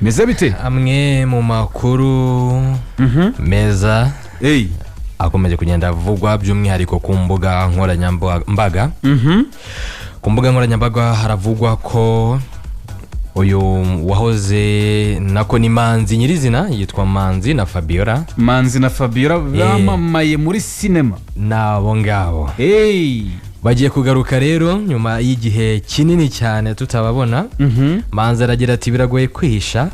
meze bite amwe mu makuru meza akomeje kugenda avugwa by'umwihariko ku mbuga nkoranyambaga ku mbuga nkoranyambaga haravugwa ko uyu wahoze nako ni Manzi nyirizina yitwa Manzi na Fabiola bamamaye muri cinema nabo ngabo bagiye kugaruka rero nyuma y'igihe kinini cyane tutababona. Manzi aragira ati biragoye kwihisha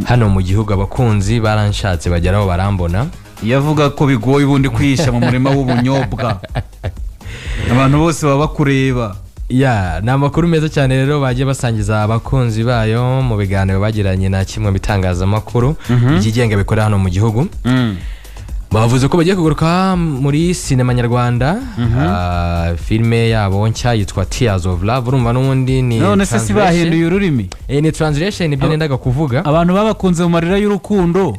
hano mu gihugu, abakunzi baranshatse bageraho barambona. yavuga ko bigoye ubundi kwihisha mu murima w'ubunyobwa, abantu bose baba bakureba. Na makuru meza cyane rero bagiye basangiza abakunzi bayo mu biganiro bagiranye na kimwe bitangazamakuru ikigenga bikora hano mu gihugu. Bavuze ko bagiye kugaruka muri sinema nyarwanda, filme yabo nshya yitwa Tears of Love. Urumva n'undi ni none se si bahinduye ururimi, ni translation ibyo nendaga kuvuga. Abantu babakunze mu marira y'urukundo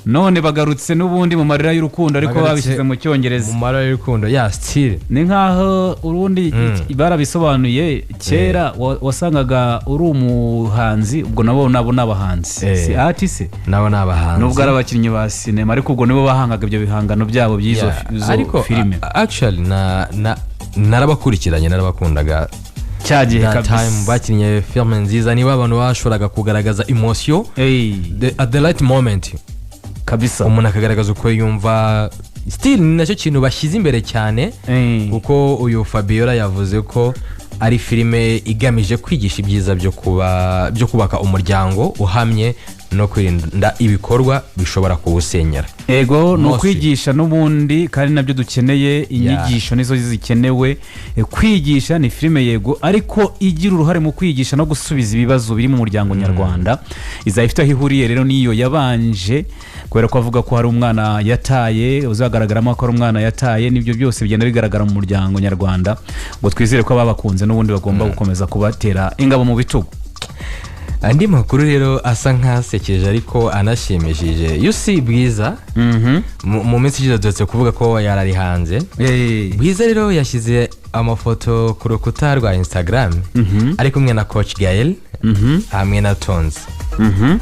none bagarutse n'ubundi mu marira y'urukundo ariko babishyize mu cyongereza. Mu marira y'urukundo still ni nkaho urundi barabisobanuye kera wasangaga uri umuhanzi, ubwo nabo n'abahanzi si artist nabo n'abahanzi nubwo ari abakinnyi ba sinema, ariko ubwo nibo bahangaga ibyo bihangano byabo by'izo filime. Actually narabakurikiranye narabakundaga cyagihe time bakinnye filme nziza, niba abantu bashoboraga kugaragaza emotion at the right moment kabisa, umuntu akagaragaza uko yumva. Still nacyo kintu bashyize imbere cyane kuko uyu Fabiola yavuze ko ari filime igamije kwigisha ibyiza byo kubaka umuryango uhamye no kwirinda ibikorwa bishobora kuwusenyera. No kwigisha n'ubundi kandi nabyo dukeneye, inyigisho nizo zikenewe. Kwigisha ni filime yego, ariko igira uruhare mu kwigisha no gusubiza ibibazo biri mu muryango nyarwanda. Izafite aho ihuriye rero niyo yabanje, kubera ko avuga ko hari umwana yataye, uzagaragaramo ko ari umwana yataye, nibyo byose bigenda bigaragara mu muryango nyarwanda. Ngo twizere ko ababakunze n'ubundi bagomba gukomeza kubatera ingabo mu bitugu. Andi makuru rero asa nkasekeje ariko anashimishije. Yusi Bwiza mu minsi ishize dutse kuvuga ko yarari hanze. Bwiza rero yashyize amafoto ku rukuta rwa Instagram ari kumwe na Coach Gael hamwe na Tonzi.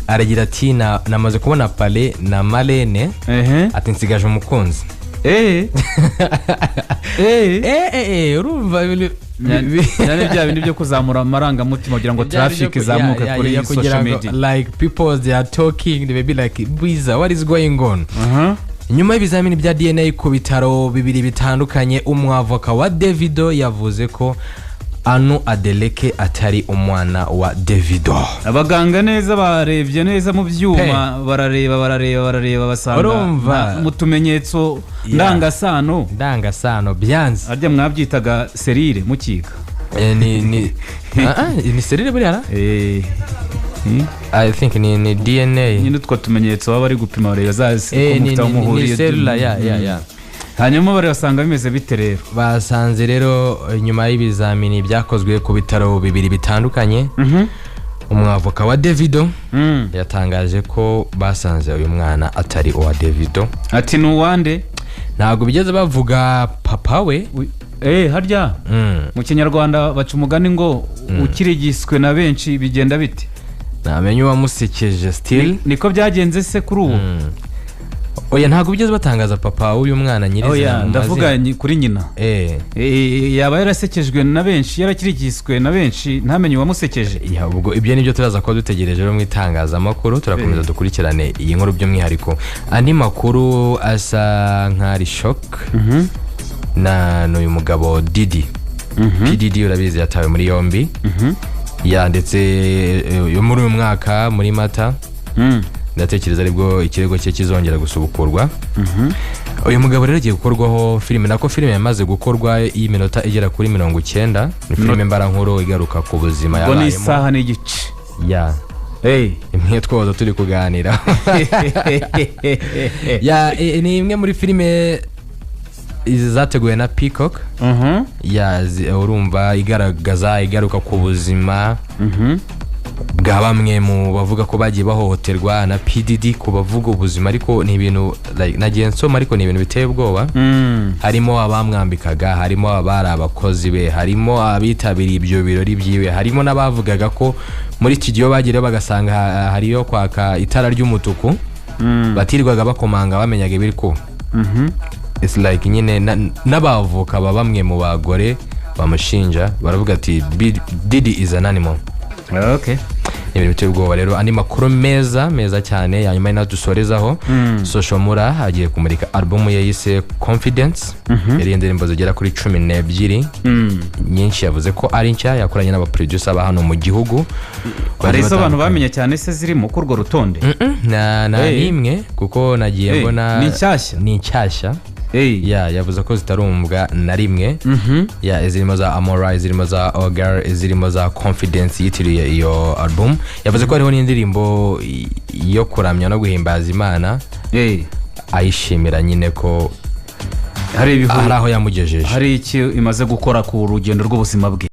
Aragira ati namaze kubona Pale na Marlene ati nsigaje umukunzi. Urumva cyane bya bindi byo kuzamura amarangamutima kugira ngo traffic izamuke kuri social media, like people they are talking, they be like Bwiza what is going on. Nyuma y'ibizamini bya DNA ku bitaro bibiri bitandukanye, umwavoka wa Davido yavuze ko Anu Adeleke atari umwana wa Davido. Abaganga neza barebye neza mu byuma, barareba basanga mu tumenyetso ndangasano byanze. Arya mwabyitaga serire mukiga ni serire buriya I think ni DNA nyine utwo tumenyetso baba bari gupima bareba zase ko mufite umuhuriye cellular hanyuma barasanga bimeze bite rero. Basanze rero nyuma y'ibizamini byakozwe ku bitaro bibiri bitandukanye, umwavoka wa Davido yatangaje ko basanze uyu mwana atari uwa Davido. Ati nuwande ntabwo bigeze bavuga papa we. Harya mu Kinyarwanda baca umugani ngo ukirigiswe na benshi bigenda bite. Namenye wamusekeje still niko byagenze se kuri uwo. Ntabwo bigeze batangaza papa w'uyu mwana nyirizina. Ndavuga kuri nyina. Yaba yarasekejwe na benshi, yarakirigiswe na benshi, ntamenye wamusekeje. Ubwo ibyo nibyo turaza ko dutegereje rero mu itangazamakuru. Turakomeza dukurikirane iyi nkuru by'umwihariko. Andi makuru asa nk'ari shock n'uyu mugabo Didi. Didi urabizi yatawe muri yombi. Ndetse yo muri uyu mwaka muri Mata. Ndatekereza aribwo ikirego cye kizongera gusubukurwa. Uyu mugabo rero agiye gukorwaho filime, nako filime yamaze gukorwa y'iminota igera kuri 90. Ni filime mbarankuru igaruka ku buzima yabayemo. Ngo ni isaha n'igice. Imwe twoza turi kuganira. Ni imwe muri filime zateguwe na Peacock. Urumva igaruka ku buzima bwa bamwe mu bavuga ko bagiye bahohoterwa na PDD ku bavuga ubuzima ariko ni ibintu nagiye nsoma ariko ni ibintu biteye ubwoba. Harimo abamwambikaga, harimo abari abakozi be, harimo abitabiriye ibyo birori byiwe, harimo n'abavugaga ko muri studio bagiye bagasanga hariyo kwaka itara ry'umutuku batirwaga bakomanga bamenyaga ibiri ko. It's like nyine n'abavuka bamwe mu bagore bamushinja baravuga ati Diddy is an animal. Okay. Ibintu biteye ubwoba rero. Andi makuru meza cyane yanyuma ina dusorezaho. Social Mura agiye kumurika album ye yise Confidence. Yari indirimbo zigera kuri 12. Nyinshi yavuze ko ari nshya yakoranye n'aba producer ba hano mu gihugu. Barizo abantu bamenye cyane se ziri mu kurwo rutonde. Na nimwe kuko nagiye mbona ni nshyashya. Yavuze ko zitarumbwa na rimwe. Zirimo za Amora, zirimo za Ogar, zirimo za Confidence yitiriye iyo album. Yavuze ko hariho n'indirimbo yo kuramya no guhimbaza Imana. Ayishimira nyine ko hari aho yamugejeje, hari iki imaze gukora ku rugendo rw'ubuzima bwe.